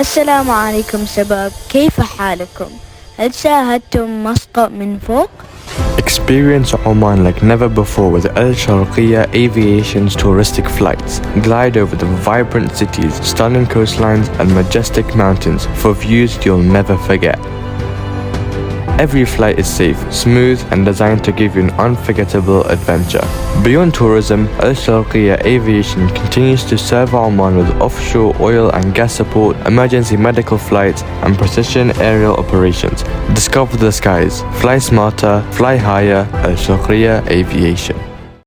السلام عليكم شباب، كيف حالكم؟ هل شاهدتم مسقط من فوق؟ Experience Oman like never before with Al Sharqiya Aviation's touristic flights. Glide over the vibrant cities, stunning coastlines and majestic mountains for views you'll never forget. Every flight is safe, smooth and designed to give you an unforgettable adventure. Beyond tourism, Al Sharqiya Aviation continues to serve Oman with offshore oil and gas support, emergency medical flights and precision aerial operations. Discover the skies. Fly smarter, fly higher. Al Sharqiya Aviation.